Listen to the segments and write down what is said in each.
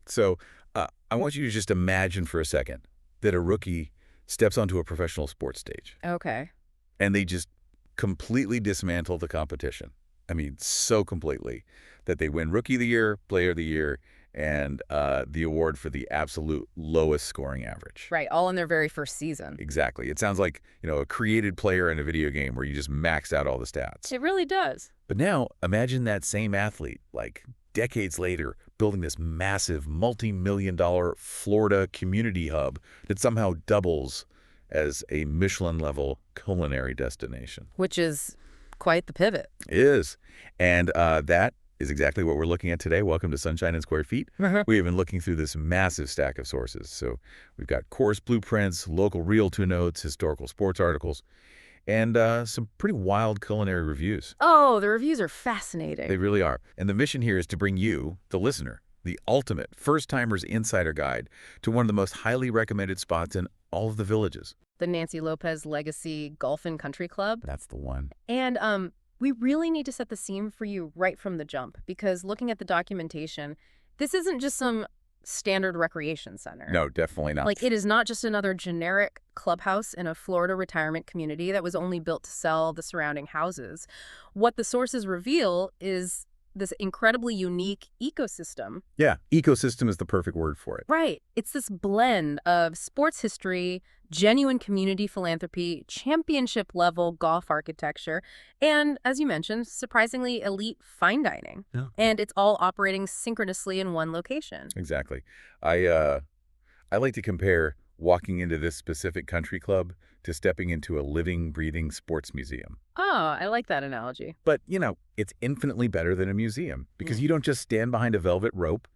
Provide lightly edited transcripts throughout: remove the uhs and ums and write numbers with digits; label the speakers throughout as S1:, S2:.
S1: So I want you to just imagine for a second that a rookie steps onto a professional sports stage
S2: Okay.
S1: and they just completely dismantle the competition. I mean, so completely that they win Rookie of the Year, Player of the Year, and the award for the absolute lowest scoring average.
S2: Right, all in their very first season.
S1: Exactly. It sounds like, a created player in a video game where you just maxed out all the stats.
S2: It really does.
S1: But now imagine that same athlete, like decades later, building this massive multi-million-dollar Florida community hub that somehow doubles as a Michelin-level culinary destination.
S2: Which is quite the pivot.
S1: It is. And that is exactly what we're looking at today. Welcome to Sunshine and Square Feet. We have been looking through this massive stack of sources. So we've got course blueprints, local realtor notes, historical sports articles, and some pretty wild culinary reviews.
S2: Oh, the reviews are fascinating.
S1: They really are. And the mission here is to bring you, the listener, the ultimate first-timer's insider guide to one of the most highly recommended spots in all of the villages.
S2: The Nancy Lopez Legacy Golf and Country Club.
S1: That's the one.
S2: And we really need to set the scene for you right from the jump, because looking at the documentation, this isn't just some standard recreation center.
S1: No, definitely not.
S2: Like, it is not just another generic clubhouse in a Florida retirement community that was only built to sell the surrounding houses. What the sources reveal is this incredibly unique ecosystem.
S1: Yeah, ecosystem is the perfect word for it.
S2: Right. It's this blend of sports history, genuine community philanthropy, championship-level golf architecture, and, as you mentioned, surprisingly elite fine dining.
S1: Yeah.
S2: And it's all operating synchronously in one location.
S1: Exactly. I like to compare walking into this specific country club to stepping into a living, breathing sports museum.
S2: Oh, I like that analogy.
S1: But, it's infinitely better than a museum because you don't just stand behind a velvet rope,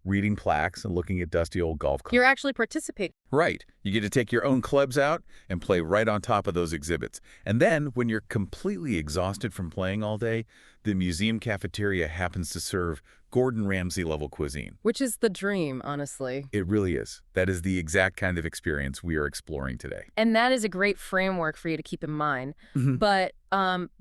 S1: reading plaques and looking at dusty old golf clubs.
S2: You're actually participating.
S1: Right. You get to take your own clubs out and play right on top of those exhibits. And then, when you're completely exhausted from playing all day, the museum cafeteria happens to serve Gordon Ramsay-level cuisine.
S2: Which is the dream, honestly.
S1: It really is. That is the exact kind of experience we are exploring today.
S2: And that is a great framework for you to keep in mind. But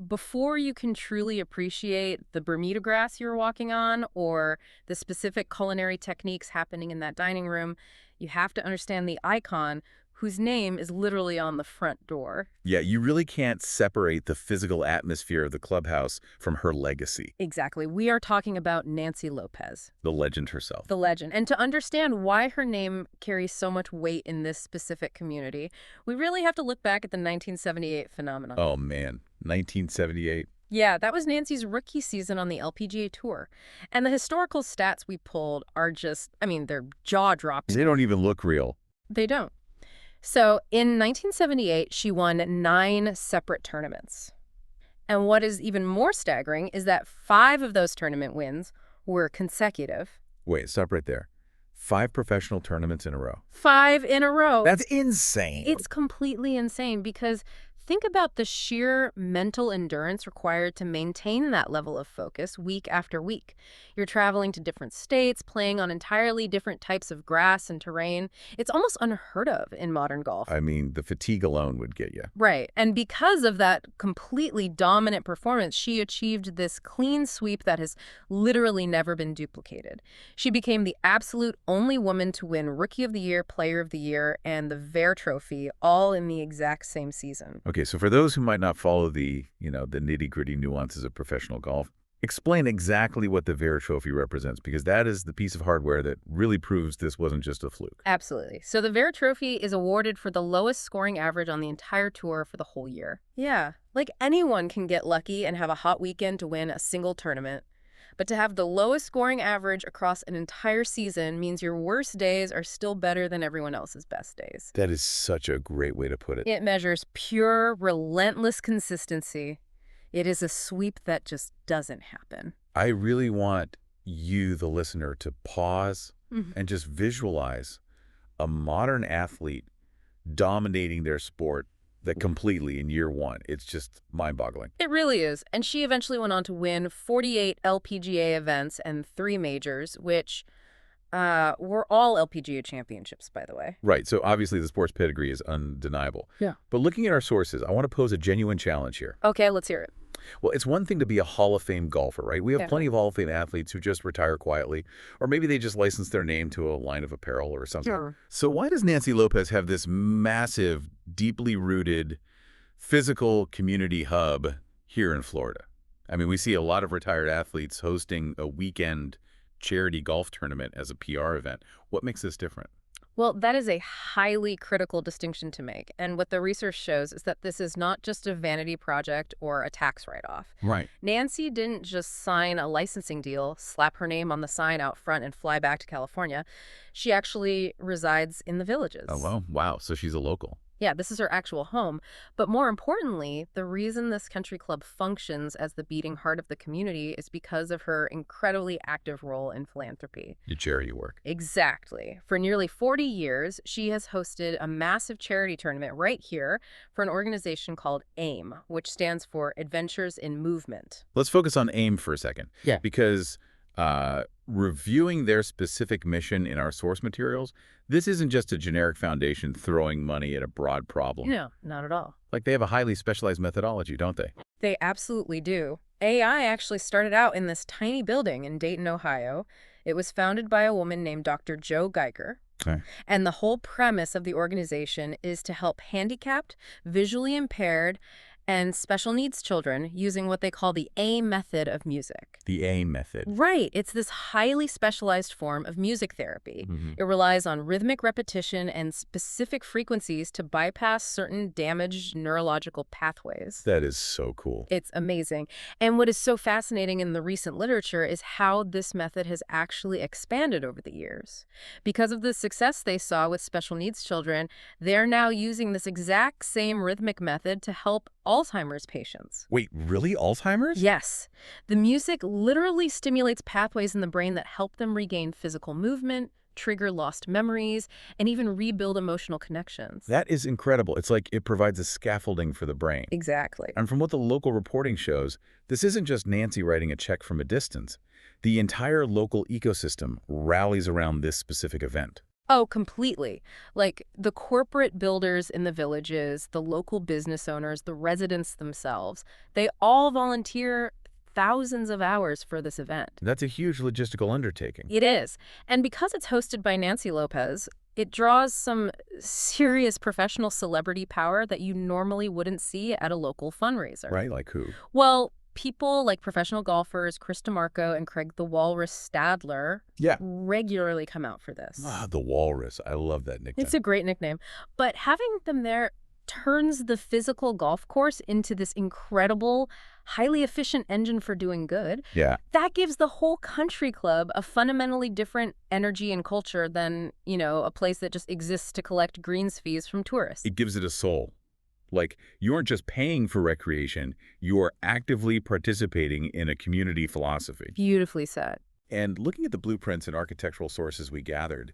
S2: before you can truly appreciate the Bermuda grass you're walking on or the specific culinary techniques happening in that dining room, you have to understand the icon whose name is literally on the front door.
S1: Yeah, you really can't separate the physical atmosphere of the clubhouse from her legacy.
S2: Exactly. We are talking about Nancy Lopez.
S1: The legend herself.
S2: The legend. And to understand why her name carries so much weight in this specific community, we really have to look back at the 1978 phenomenon.
S1: Oh, man. 1978.
S2: Yeah, that was Nancy's rookie season on the LPGA Tour. And the historical stats we pulled are just, they're jaw-dropping.
S1: They don't even look real.
S2: They don't. So in 1978, she won 9 separate tournaments. And what is even more staggering is that 5 of those tournament wins were consecutive.
S1: Wait, stop right there. 5 professional tournaments in a row.
S2: 5 in a row.
S1: That's insane.
S2: It's completely insane because think about the sheer mental endurance required to maintain that level of focus week after week. You're traveling to different states, playing on entirely different types of grass and terrain. It's almost unheard of in modern golf.
S1: The fatigue alone would get you.
S2: Right. And because of that completely dominant performance, she achieved this clean sweep that has literally never been duplicated. She became the absolute only woman to win Rookie of the Year, Player of the Year, and the Vare Trophy all in the exact same season.
S1: Okay, so for those who might not follow the nitty-gritty nuances of professional golf, explain exactly what the Vare Trophy represents, because that is the piece of hardware that really proves this wasn't just a fluke.
S2: Absolutely. So the Vare Trophy is awarded for the lowest scoring average on the entire tour for the whole year. Yeah, like anyone can get lucky and have a hot weekend to win a single tournament. But to have the lowest scoring average across an entire season means your worst days are still better than everyone else's best days.
S1: That is such a great way to put it.
S2: It measures pure, relentless consistency. It is a sweep that just doesn't happen.
S1: I really want you, the listener, to pause and just visualize a modern athlete dominating their sport that completely in year one. It's just mind-boggling.
S2: It really is. And she eventually went on to win 48 LPGA events and 3 majors, which were all LPGA championships, by the way.
S1: Right. So obviously the sports pedigree is undeniable.
S2: Yeah.
S1: But looking at our sources, I want to pose a genuine challenge here.
S2: Okay, let's hear it.
S1: Well, it's one thing to be a Hall of Fame golfer, right? We have
S2: Yeah.
S1: plenty of Hall of Fame athletes who just retire quietly, or maybe they just license their name to a line of apparel or something.
S2: Sure.
S1: So why does Nancy Lopez have this massive, deeply rooted physical community hub here in Florida? I mean, we see a lot of retired athletes hosting a weekend charity golf tournament as a PR event. What makes this different?
S2: Well, that is a highly critical distinction to make. And what the research shows is that this is not just a vanity project or a tax write-off.
S1: Right.
S2: Nancy didn't just sign a licensing deal, slap her name on the sign out front, and fly back to California. She actually resides in the villages.
S1: Oh, well, wow. So she's a local.
S2: Yeah, this is her actual home. But more importantly, the reason this country club functions as the beating heart of the community is because of her incredibly active role in philanthropy.
S1: Your charity work.
S2: Exactly. For nearly 40 years, she has hosted a massive charity tournament right here for an organization called AIM, which stands for Adventures in Movement.
S1: Let's focus on AIM for a second.
S2: Yeah.
S1: Because reviewing their specific mission in our source materials, this isn't just a generic foundation throwing money at a broad problem.
S2: No, not at all.
S1: Like, they have a highly specialized methodology, don't they?
S2: They absolutely do. AI actually started out in this tiny building in Dayton, Ohio. It was founded by a woman named Dr. Joe Geiger.
S1: Okay.
S2: And the whole premise of the organization is to help handicapped, visually impaired, and special needs children using what they call the A method of music.
S1: The AIM method.
S2: Right. It's this highly specialized form of music therapy.
S1: Mm-hmm.
S2: It relies on rhythmic repetition and specific frequencies to bypass certain damaged neurological pathways.
S1: That is so cool.
S2: It's amazing. And what is so fascinating in the recent literature is how this method has actually expanded over the years. Because of the success they saw with special needs children, they're now using this exact same rhythmic method to help Alzheimer's patients.
S1: Wait, really? Alzheimer's?
S2: Yes. The music literally stimulates pathways in the brain that help them regain physical movement, trigger lost memories, and even rebuild emotional connections.
S1: That is incredible. It's like it provides a scaffolding for the brain.
S2: Exactly.
S1: And from what the local reporting shows, this isn't just Nancy writing a check from a distance. The entire local ecosystem rallies around this specific event.
S2: Oh, completely. Like the corporate builders in the villages, the local business owners, the residents themselves, they all volunteer thousands of hours for this event.
S1: That's a huge logistical undertaking.
S2: It is. And because it's hosted by Nancy Lopez, it draws some serious professional celebrity power that you normally wouldn't see at a local fundraiser.
S1: Right? Like who?
S2: Well, people like professional golfers Chris DeMarco and Craig the Walrus Stadler regularly come out for this.
S1: Ah, the Walrus. I love that nickname.
S2: It's a great nickname. But having them there turns the physical golf course into this incredible, highly efficient engine for doing good.
S1: Yeah.
S2: That gives the whole country club a fundamentally different energy and culture than, a place that just exists to collect greens fees from tourists.
S1: It gives it a soul. Like, you aren't just paying for recreation, you are actively participating in a community philosophy.
S2: Beautifully said.
S1: And looking at the blueprints and architectural sources we gathered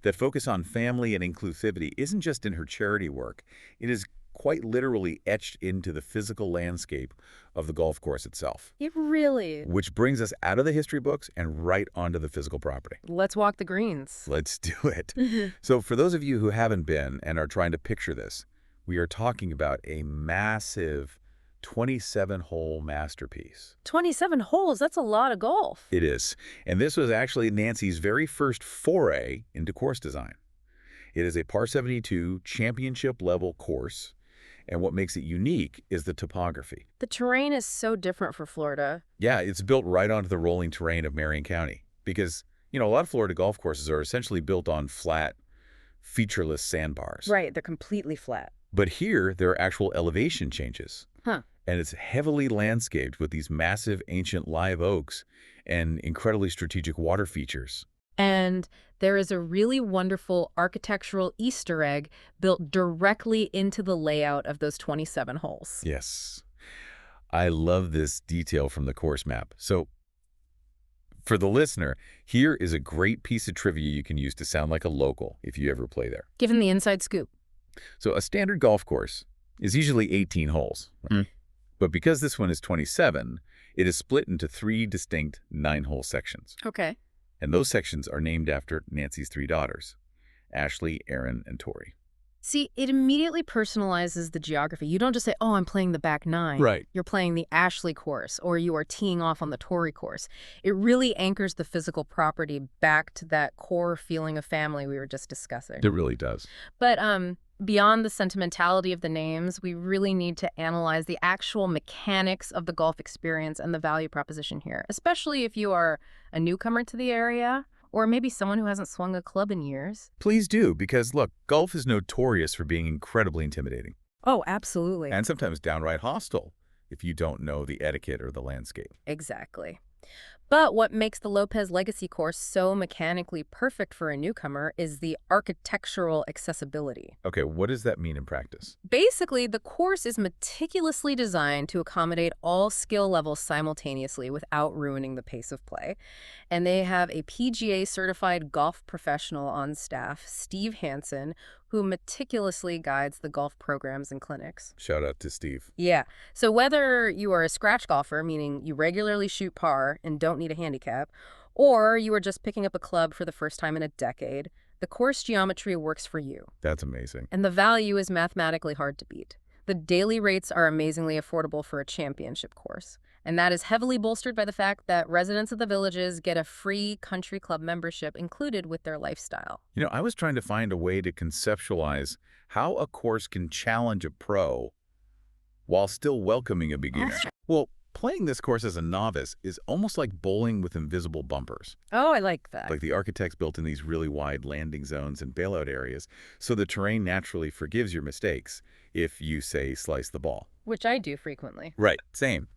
S1: that focus on family and inclusivity isn't just in her charity work. It is quite literally etched into the physical landscape of the golf course itself.
S2: It really is.
S1: Which brings us out of the history books and right onto the physical property.
S2: Let's walk the greens.
S1: Let's do it. So for those of you who haven't been and are trying to picture this, we are talking about a massive 27-hole masterpiece.
S2: 27 holes, that's a lot of golf.
S1: It is. And this was actually Nancy's very first foray into course design. It is a par 72 championship-level course, and what makes it unique is the topography.
S2: The terrain is so different for Florida.
S1: Yeah, it's built right onto the rolling terrain of Marion County because, a lot of Florida golf courses are essentially built on flat, featureless sandbars.
S2: Right, they're completely flat.
S1: But here, there are actual elevation changes.
S2: Huh.
S1: And it's heavily landscaped with these massive ancient live oaks and incredibly strategic water features.
S2: And there is a really wonderful architectural Easter egg built directly into the layout of those 27 holes.
S1: Yes. I love this detail from the course map. So, for the listener, here is a great piece of trivia you can use to sound like a local if you ever play there.
S2: Give him the inside scoop.
S1: So a standard golf course is usually 18 holes. Right? But because this one is 27, it is split into 3 distinct 9-hole sections.
S2: Okay.
S1: And those sections are named after Nancy's 3 daughters, Ashley, Erin, and Tori.
S2: See, it immediately personalizes the geography. You don't just say, oh, I'm playing the back nine.
S1: Right.
S2: You're playing the Ashley course, or you are teeing off on the Torrey course. It really anchors the physical property back to that core feeling of family we were just discussing.
S1: It really does.
S2: But beyond the sentimentality of the names, we really need to analyze the actual mechanics of the golf experience and the value proposition here, especially if you are a newcomer to the area or maybe someone who hasn't swung a club in years.
S1: Please do, because look, golf is notorious for being incredibly intimidating.
S2: Oh, absolutely.
S1: And sometimes downright hostile if you don't know the etiquette or the landscape.
S2: Exactly. But what makes the Lopez Legacy course so mechanically perfect for a newcomer is the architectural accessibility.
S1: Okay, what does that mean in practice?
S2: Basically, the course is meticulously designed to accommodate all skill levels simultaneously without ruining the pace of play. And they have a PGA-certified golf professional on staff, Steve Hansen, who meticulously guides the golf programs and clinics.
S1: Shout out to Steve.
S2: Yeah. So whether you are a scratch golfer, meaning you regularly shoot par and don't need a handicap, or you are just picking up a club for the first time in a decade, the course geometry works for you.
S1: That's amazing.
S2: And the value is mathematically hard to beat. The daily rates are amazingly affordable for a championship course. And that is heavily bolstered by the fact that residents of the villages get a free country club membership included with their lifestyle.
S1: You know, I was trying to find a way to conceptualize how a course can challenge a pro while still welcoming a beginner. Well, playing this course as a novice is almost like bowling with invisible bumpers.
S2: Oh, I like that.
S1: Like the architects built in these really wide landing zones and bailout areas, so the terrain naturally forgives your mistakes if you, say, slice the ball.
S2: Which I do frequently.
S1: Right, same.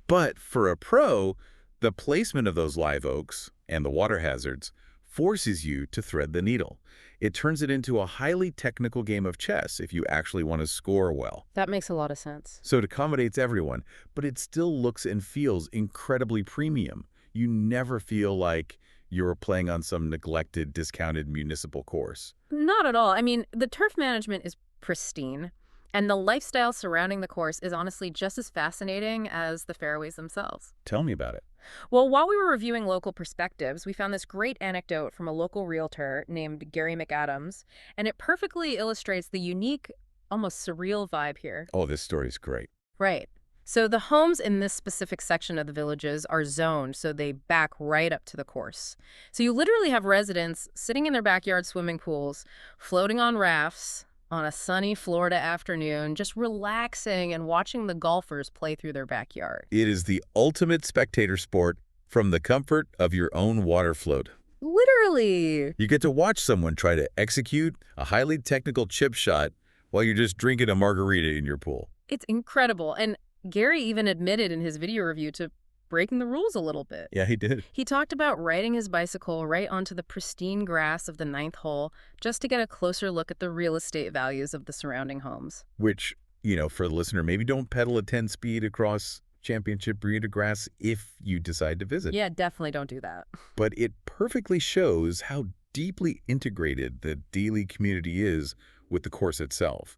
S1: But for a pro, the placement of those live oaks and the water hazards forces you to thread the needle. It turns it into a highly technical game of chess if you actually want to score well.
S2: That makes a lot of sense.
S1: So it accommodates everyone, but it still looks and feels incredibly premium. You never feel like you're playing on some neglected, discounted municipal course.
S2: Not at all. I mean, the turf management is pristine, and the lifestyle surrounding the course is honestly just as fascinating as the fairways themselves.
S1: Tell me about it.
S2: Well, while we were reviewing local perspectives, we found this great anecdote from a local realtor named Gary McAdams, and it perfectly illustrates the unique, almost surreal vibe here.
S1: Oh, this story is great.
S2: Right. So the homes in this specific section of the villages are zoned, so they back right up to the course. So you literally have residents sitting in their backyard swimming pools, floating on rafts, on a sunny Florida afternoon, just relaxing and watching the golfers play through their backyard.
S1: It is the ultimate spectator sport from the comfort of your own water float.
S2: Literally.
S1: You get to watch someone try to execute a highly technical chip shot while you're just drinking a margarita in your pool.
S2: It's incredible. And Gary even admitted in his video review to breaking the rules a little bit.
S1: Yeah, he did.
S2: He talked about riding his bicycle right onto the pristine grass of the 9th hole just to get a closer look at the real estate values of the surrounding homes.
S1: Which, you know, for the listener, maybe don't pedal at 10 speed across championship Bermuda grass if you decide to visit.
S2: Yeah, definitely don't do that.
S1: But it perfectly shows how deeply integrated the Dealey community is with the course itself.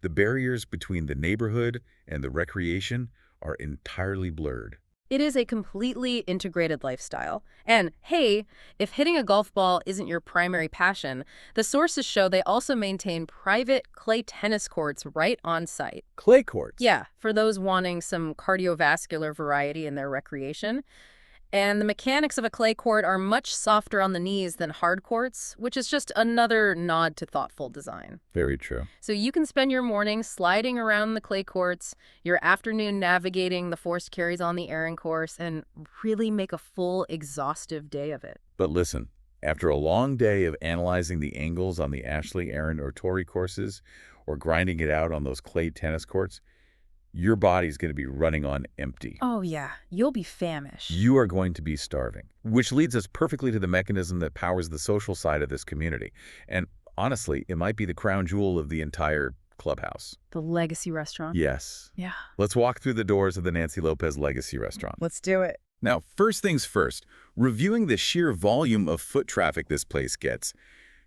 S1: The barriers between the neighborhood and the recreation are entirely blurred.
S2: It is a completely integrated lifestyle. And hey, if hitting a golf ball isn't your primary passion, the sources show they also maintain private clay tennis courts right on site.
S1: Clay courts?
S2: Yeah, for those wanting some cardiovascular variety in their recreation. And the mechanics of a clay court are much softer on the knees than hard courts, which is just another nod to thoughtful design.
S1: Very true.
S2: So you can spend your morning sliding around the clay courts, your afternoon navigating the forced carries on the Erin course, and really make a full, exhaustive day of it.
S1: But listen, after a long day of analyzing the angles on the Ashley, Erin, or Torrey courses, or grinding it out on those clay tennis courts, your body's going to be running on empty.
S2: Oh yeah, you'll be famished.
S1: You are going to be starving, which leads us perfectly to the mechanism that powers the social side of this community. And honestly, it might be the crown jewel of the entire clubhouse.
S2: The Legacy Restaurant?
S1: Yes.
S2: Yeah.
S1: Let's walk through the doors of the Nancy Lopez Legacy Restaurant.
S2: Let's do it.
S1: Now, first things first, reviewing the sheer volume of foot traffic this place gets,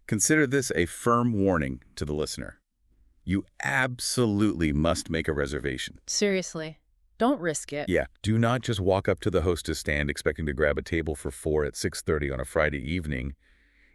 S1: consider this a firm warning to the listener. You absolutely must make a reservation.
S2: Seriously, don't risk it.
S1: Yeah, do not just walk up to the hostess stand expecting to grab a table for 4 at 6:30 on a Friday evening.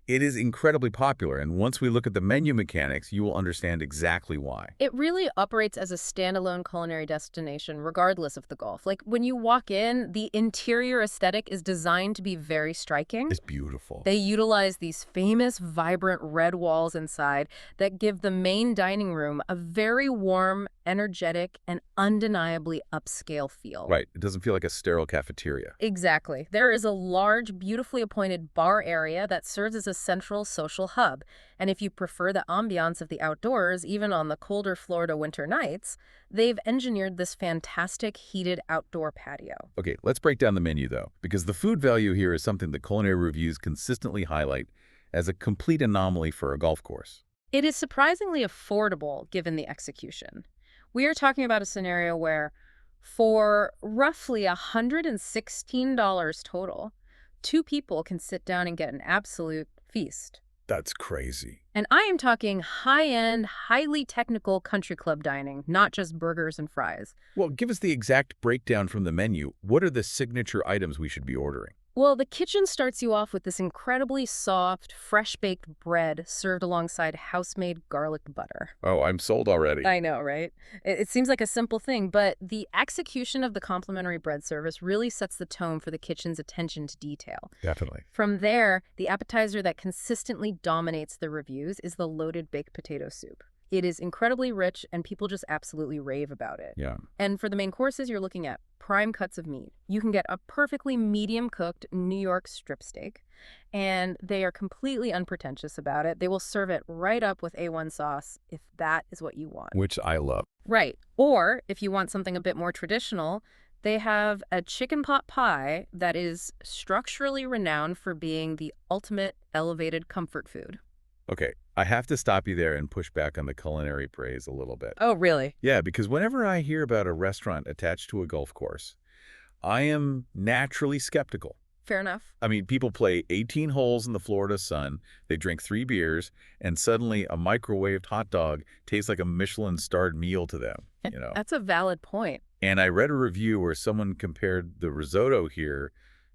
S1: It is incredibly popular, and once we look at the menu mechanics, you will understand exactly why.
S2: It really operates as a standalone culinary destination, regardless of the Gulf. Like, when you walk in, the interior aesthetic is designed to be very striking.
S1: It's beautiful.
S2: They utilize these famous, vibrant red walls inside that give the main dining room a very warm, energetic, and undeniably upscale feel.
S1: Right. It doesn't feel like a sterile cafeteria.
S2: Exactly. There is a large, beautifully appointed bar area that serves as a central social hub. And if you prefer the ambiance of the outdoors, even on the colder Florida winter nights, they've engineered this fantastic heated outdoor patio.
S1: Okay, let's break down the menu, though, because the food value here is something the culinary reviews consistently highlight as a complete anomaly for a golf course.
S2: It is surprisingly affordable given the execution. We are talking about a scenario where, for roughly $116 total, two people can sit down and get an absolute feast.
S1: That's crazy.
S2: And I am talking high-end, highly technical country club dining, not just burgers and fries.
S1: Well, give us the exact breakdown from the menu. What are the signature items we should be ordering?
S2: Well, the kitchen starts you off with this incredibly soft, fresh-baked bread served alongside house-made garlic butter.
S1: Oh, I'm sold already.
S2: I know, right? It seems like a simple thing, but the execution of the complimentary bread service really sets the tone for the kitchen's attention to detail.
S1: Definitely.
S2: From there, the appetizer that consistently dominates the reviews is the loaded baked potato soup. It is incredibly rich, and people just absolutely rave about it.
S1: Yeah.
S2: And for the main courses, you're looking at prime cuts of meat. You can get a perfectly medium-cooked New York strip steak, and they are completely unpretentious about it. They will serve it right up with A1 sauce if that is what you want.
S1: Which I love.
S2: Right. Or if you want something a bit more traditional, they have a chicken pot pie that is structurally renowned for being the ultimate elevated comfort food.
S1: Okay, I have to stop you there and push back on the culinary praise a little bit.
S2: Oh, really?
S1: Yeah, because whenever I hear about a restaurant attached to a golf course, I am naturally skeptical.
S2: Fair enough.
S1: I mean, people play 18 holes in the Florida sun, they drink 3 beers, and suddenly a microwaved hot dog tastes like a Michelin-starred meal to them, you know?
S2: That's a valid point.
S1: And I read a review where someone compared the risotto here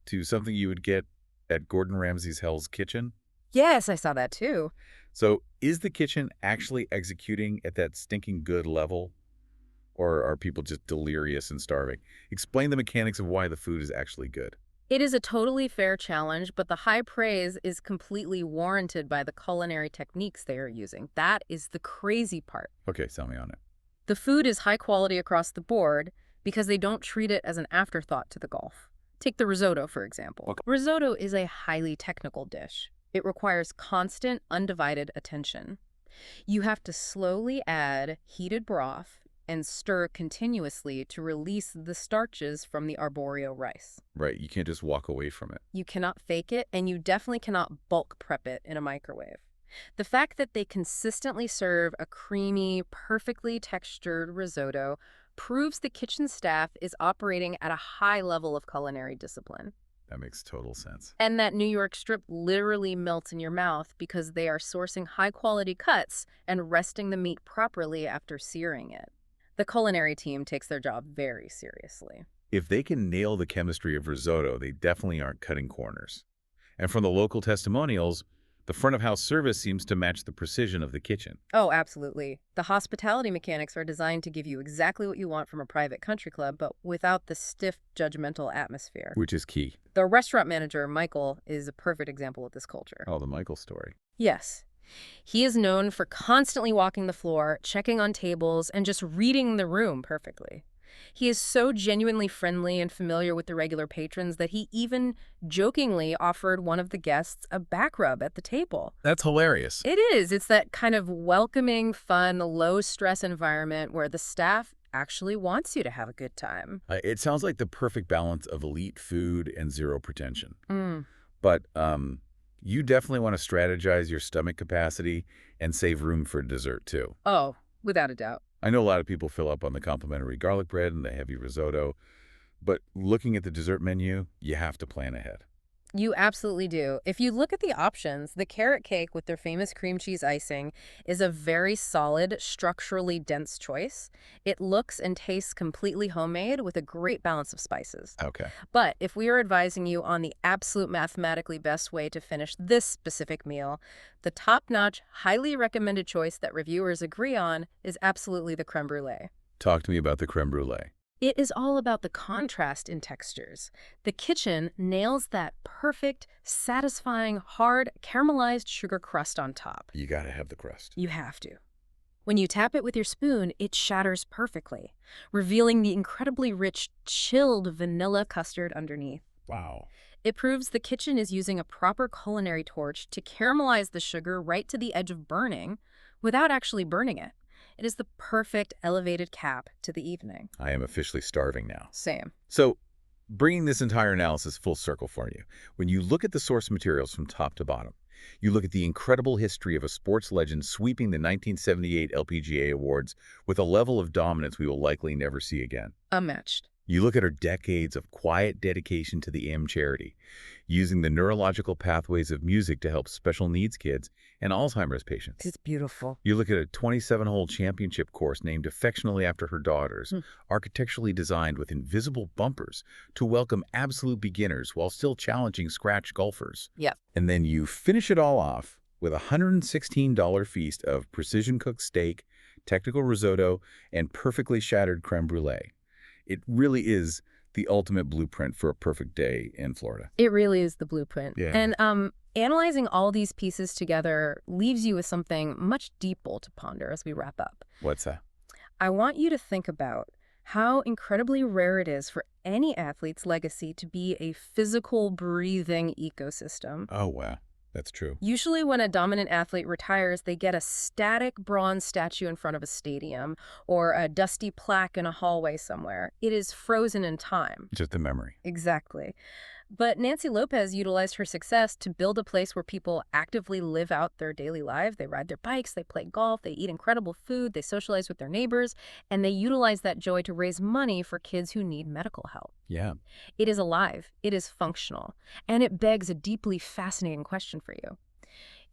S1: to something you would get at Gordon Ramsay's Hell's Kitchen.
S2: Yes, I saw that too.
S1: So is the kitchen actually executing at that stinking good level? Or are people just delirious and starving? Explain the mechanics of why the food is actually good.
S2: It is a totally fair challenge, but the high praise is completely warranted by the culinary techniques they are using. That is the crazy part.
S1: Okay, sell me on it.
S2: The food is high quality across the board because they don't treat it as an afterthought to the golf. Take the risotto, for example.
S1: Okay.
S2: Risotto is a highly technical dish. It requires constant, undivided attention. You have to slowly add heated broth and stir continuously to release the starches from the arborio rice.
S1: Right, you can't just walk away from it.
S2: You cannot fake it, and you definitely cannot bulk prep it in a microwave. The fact that they consistently serve a creamy, perfectly textured risotto proves the kitchen staff is operating at a high level of culinary discipline.
S1: That makes total sense.
S2: And that New York strip literally melts in your mouth because they are sourcing high-quality cuts and resting the meat properly after searing it. The culinary team takes their job very seriously.
S1: If they can nail the chemistry of risotto, they definitely aren't cutting corners. And from the local testimonials, the front-of-house service seems to match the precision of the kitchen.
S2: Oh, absolutely. The hospitality mechanics are designed to give you exactly what you want from a private country club, but without the stiff, judgmental atmosphere.
S1: Which is key.
S2: The restaurant manager, Michael, is a perfect example of this culture.
S1: Oh, the Michael story.
S2: Yes. He is known for constantly walking the floor, checking on tables, and just reading the room perfectly. He is so genuinely friendly and familiar with the regular patrons that he even jokingly offered one of the guests a back rub at the table.
S1: That's hilarious.
S2: It is. It's that kind of welcoming, fun, low-stress environment where the staff actually wants you to have a good time.
S1: It sounds like the perfect balance of elite food and zero pretension.
S2: Mm.
S1: But you definitely want to strategize your stomach capacity and save room for dessert, too.
S2: Oh, without a doubt.
S1: I know a lot of people fill up on the complimentary garlic bread and the heavy risotto, but looking at the dessert menu, you have to plan ahead.
S2: You absolutely do. If you look at the options, the carrot cake with their famous cream cheese icing is a very solid, structurally dense choice. It looks and tastes completely homemade with a great balance of spices.
S1: Okay.
S2: But if we are advising you on the absolute mathematically best way to finish this specific meal, the top-notch, highly recommended choice that reviewers agree on is absolutely the creme brulee.
S1: Talk to me about the creme brulee.
S2: It is all about the contrast in textures. The kitchen nails that perfect, satisfying, hard, caramelized sugar crust on top.
S1: You gotta have the crust.
S2: You have to. When you tap it with your spoon, it shatters perfectly, revealing the incredibly rich, chilled vanilla custard underneath.
S1: Wow.
S2: It proves the kitchen is using a proper culinary torch to caramelize the sugar right to the edge of burning without actually burning it. It is the perfect elevated cap to the evening.
S1: I am officially starving now.
S2: Same.
S1: So, bringing this entire analysis full circle for you, when you look at the source materials from top to bottom, you look at the incredible history of a sports legend sweeping the 1978 LPGA awards with a level of dominance we will likely never see again.
S2: Unmatched.
S1: You look at her decades of quiet dedication to the AM charity, using the neurological pathways of music to help special needs kids and Alzheimer's patients.
S2: It's beautiful.
S1: You look at a 27-hole championship course named affectionately after her daughters, architecturally designed with invisible bumpers to welcome absolute beginners while still challenging scratch golfers.
S2: Yep.
S1: And then you finish it all off with a $116 feast of precision-cooked steak, technical risotto, and perfectly shattered creme brulee. It really is the ultimate blueprint for a perfect day in Florida.
S2: It really is the blueprint.
S1: Yeah.
S2: And analyzing all these pieces together leaves you with something much deeper to ponder as we wrap up.
S1: What's that?
S2: I want you to think about how incredibly rare it is for any athlete's legacy to be a physical, breathing ecosystem.
S1: Oh, wow. That's true.
S2: Usually when a dominant athlete retires, they get a static bronze statue in front of a stadium or a dusty plaque in a hallway somewhere. It is frozen in time.
S1: Just a memory.
S2: Exactly. But Nancy Lopez utilized her success to build a place where people actively live out their daily lives. They ride their bikes, they play golf, they eat incredible food, they socialize with their neighbors, and they utilize that joy to raise money for kids who need medical help.
S1: Yeah.
S2: It is alive, it is functional, and it begs a deeply fascinating question for you.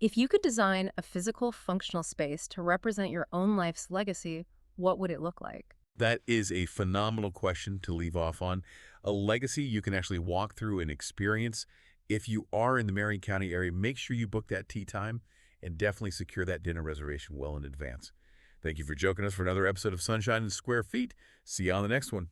S2: If you could design a physical, functional space to represent your own life's legacy, what would it look like?
S1: That is a phenomenal question to leave off on. A legacy you can actually walk through and experience. If you are in the Marion County area, make sure you book that tea time and definitely secure that dinner reservation well in advance. Thank you for joining us for another episode of Sunshine in Square Feet. See you on the next one.